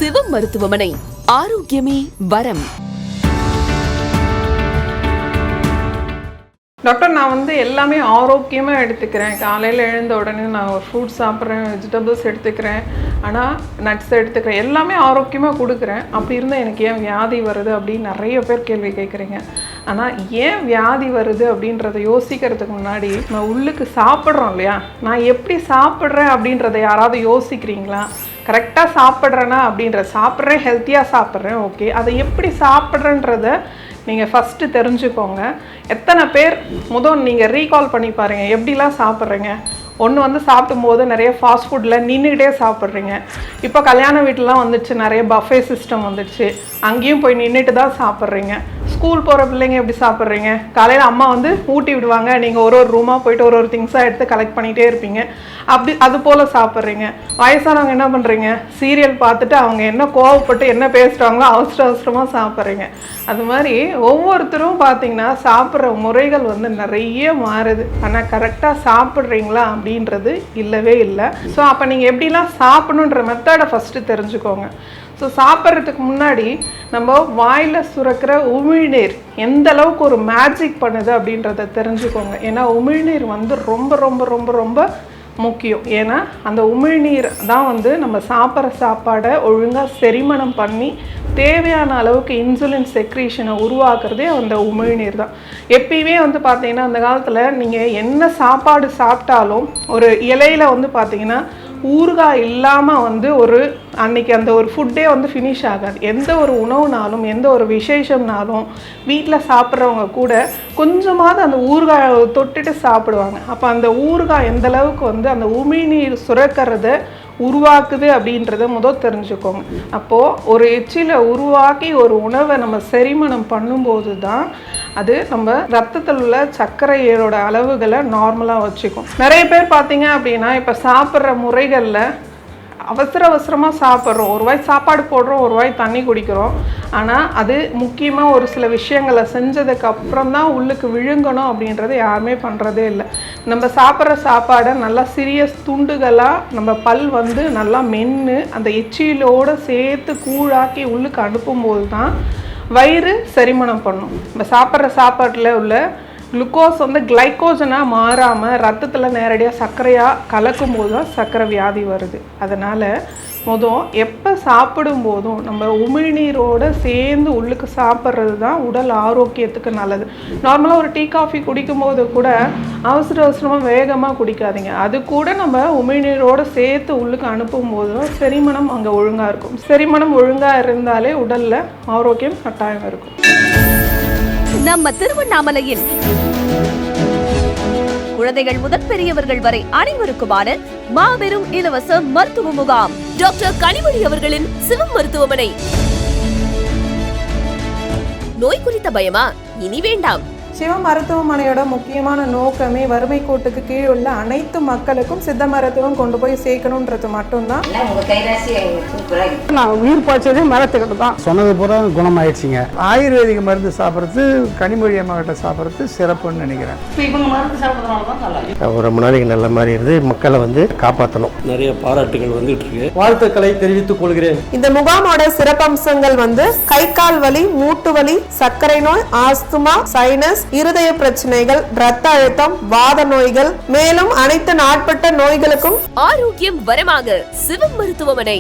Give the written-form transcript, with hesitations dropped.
சிவம் மருத்துவமனை. ஆரோக்கியமே வரம். டாக்டர், நான் எல்லாமே ஆரோக்கியமாக எடுத்துக்கிறேன். காலையில் எழுந்த உடனே நான் ஒரு ஃப்ரூட்ஸ் சாப்பிட்றேன், வெஜிடபிள்ஸ் எடுத்துக்கிறேன், ஆனால் நட்ஸ் எடுத்துக்கிறேன், எல்லாமே ஆரோக்கியமாக கொடுக்குறேன். அப்படி இருந்தால் எனக்கு ஏன் வியாதி வருது அப்படின்னு நிறைய பேர் கேள்வி கேட்குறீங்க. ஆனால் ஏன் வியாதி வருது அப்படின்றத யோசிக்கிறதுக்கு முன்னாடி நம்ம உள்ளுக்கு சாப்பிட்றோம் இல்லையா, நான் எப்படி சாப்பிட்றேன் அப்படின்றத யாராவது யோசிக்கிறீங்களா? கரெக்டாக சாப்பிட்றேன்னா சாப்பிட்றேன், ஹெல்த்தியாக சாப்பிட்றேன், ஓகே. அதை எப்படி சாப்பிட்றேன்றத நீங்கள் ஃபஸ்ட்டு தெரிஞ்சுக்கோங்க. எத்தனை பேர் நீங்கள் ரீகால் பண்ணி பாருங்கள் எப்படிலாம் சாப்பிட்றீங்க. ஒன்று சாப்பிடும்போது நிறைய ஃபாஸ்ட் ஃபுட்டில் நின்றுக்கிட்டே சாப்பிட்றீங்க. இப்போ கல்யாண வீட்டிலலாம் வந்துடுச்சு, நிறைய பஃபே சிஸ்டம் வந்துடுச்சு, அங்கேயும் போய் நின்றுட்டு தான் சாப்பிட்றீங்க. ஸ்கூல் போகிற பிள்ளைங்க எப்படி சாப்பிட்றீங்க? காலையில் அம்மா ஊட்டி விடுவாங்க, நீங்கள் ஒரு ரூமாக போயிட்டு ஒரு திங்ஸாக எடுத்து கலெக்ட் பண்ணிகிட்டே இருப்பீங்க. அது போல் சாப்பிட்றீங்க. வயசானவங்க என்ன பண்ணுறீங்க? சீரியல் பார்த்துட்டு அவங்க என்ன கோவப்பட்டு என்ன பேசுகிறாங்களோ அவசரமாக சாப்பிட்றீங்க. அது மாதிரி ஒவ்வொருத்தரும் பார்த்திங்கன்னா சாப்பிட்ற முறைகள் நிறைய மாறுது. ஆனால் கரெக்டாக சாப்பிட்றீங்களா அப்படின்றது இல்லவே இல்லை. ஸோ அப்போ நீங்கள் எப்படிலாம் சாப்பிடணுன்ற மெத்தடை ஃபஸ்ட்டு தெரிஞ்சுக்கோங்க. ஸோ சாப்பிட்றதுக்கு முன்னாடி நம்ம வாயில் சுரக்கிற உமிழ்நீர் எந்த அளவுக்கு ஒரு மேஜிக் பண்ணுது அப்படின்றத தெரிஞ்சுக்கோங்க. ஏன்னா உமிழ்நீர் ரொம்ப ரொம்ப ரொம்ப ரொம்ப முக்கியம். ஏன்னா அந்த உமிழ்நீர் தான் நம்ம சாப்பிட்ற சாப்பாடை ஒழுங்காக செரிமனம் பண்ணி தேவையான அளவுக்கு இன்சுலின் செக்ரீஷனை உருவாக்குறதே அந்த உமிழ்நீர் தான். எப்பயுமே பார்த்தீங்கன்னா அந்த காலத்தில் நீங்கள் என்ன சாப்பாடு சாப்பிட்டாலும் ஒரு இலையில் பார்த்தீங்கன்னா ஊறுகாய் இல்லாமல் ஒரு அன்னைக்கு அந்த ஒரு ஃபுட்டே ஃபினிஷ் ஆகாது. எந்த ஒரு உணவுனாலும் எந்த ஒரு விசேஷம்னாலும் வீட்டில் சாப்பிட்றவங்க கூட கொஞ்சமாவது அந்த ஊறுகாய் தொட்டுட்டு சாப்பிடுவாங்க. அப்போ அந்த ஊறுகாய் எந்த அளவுக்கு அந்த உமிழ்நீர் சுரக்கிறத உருவாக்குது அப்படின்றத தெரிஞ்சுக்கோங்க. அப்போது ஒரு எச்சில உருவாக்கி ஒரு உணவை நம்ம செரிமனம் பண்ணும்போது தான் அது நம்ம ரத்தத்தில் உள்ள சர்க்கரையோட அளவுகளை நார்மலாக வச்சுக்கும். நிறைய பேர் பார்த்தீங்க அப்படின்னா இப்போ சாப்பிட்ற முறைகளில் அவசரமாக சாப்பிட்றோம். ஒரு வாய் சாப்பாடு போடுறோம், ஒரு வாய் தண்ணி குடிக்கிறோம். ஆனால் அது முக்கியமாக ஒரு சில விஷயங்களை செஞ்சதுக்கு அப்புறம் தான் உள்ளுக்கு விழுங்கணும் அப்படின்றத யாருமே பண்ணுறதே இல்லை. நம்ம சாப்பிட்ற சாப்பாடை நல்லா சிறிய துண்டுகளாக நம்ம பல் நல்லா மென்று அந்த எச்சிலோடு சேர்த்து கூழாக்கி உள்ளுக்கு அனுப்பும்போது தான் வயிறு செரிமனம் பண்ணும். நம்ம சாப்பிட்ற சாப்பாட்டில் உள்ள குளுக்கோஸ் கிளைக்கோஜனாக மாறாமல் ரத்தத்தில் நேரடியாக சர்க்கரையாக கலக்கும் போது தான் சர்க்கரை வியாதி வருது. அதனால் எப்போ சாப்பிடும் போதும் நம்ம உமிழ்நீரோடு சேர்ந்து உள்ளுக்கு சாப்பிட்றது தான் உடல் ஆரோக்கியத்துக்கு நல்லது. நார்மலாக ஒரு டீ காஃபி குடிக்கும்போது கூட அவசரமாக வேகமாக குடிக்காதீங்க. அது கூட நம்ம உமிழ்நீரோடு சேர்த்து உள்ளுக்கு அனுப்பும்போது தான் செரிமனம் அங்கே ஒழுங்காக இருக்கும். செரிமனம் ஒழுங்காக இருந்தாலே உடலில் ஆரோக்கியம் கட்டாயம் இருக்கும். நம்ம திருவண்ணாமலையில் குழந்தைகள் முதல் பெரியவர்கள் வரை அனைவருக்குமான மாபெரும் இலவச மருத்துவ முகாம். டாக்டர் கனிமொழி அவர்களின் சிவம் மருத்துவமனை. நோய் குறித்த பயமா? இனி வேண்டாம். சிவ மருத்துவமனையோட முக்கியமான நோக்கமே வறுமை கோட்டுக்கு கீழ் உள்ள அனைத்து மக்களுக்கும் சித்த மருத்துவம் கொண்டு போய் சேர்க்கணுன்றது மட்டும்தான். நான் உயிர் பாய்ச்சதே மரத்துக்கிட்ட தான். சொன்னது பூரா குணமாயிடுச்சுங்க. ஆயுர்வேதிக மருந்து சாப்பிட்றது, கனிமொழி அம்மா கிட்ட சாப்பிட்றது சிறப்புன்னு நினைக்கிறேன். இவங்க மருந்து சாப்பிட்றதுனால தான் நல்லா ரொம்ப நாளைக்கு நல்ல மாதிரி இருந்து மக்களை காப்பாற்றணும். நிறைய பாராட்டுகள் வந்துட்டு இருக்கு. வாழ்த்துக்களை தெரிவித்துக் கொள்கிறேன். இந்த முகாமோட சிறப்பம்சங்கள் கை கால் வலி, மூட்டு வலி, சர்க்கரை நோய், ஆஸ்துமா, சைனஸ், இருதய பிரச்சனைகள், இரத்த அழுத்தம், வாத நோய்கள், மேலும் அனைத்து நாட்பட்ட நோய்களுக்கும் ஆரோக்கியம் வரமாக சிவம் மருத்துவமனை.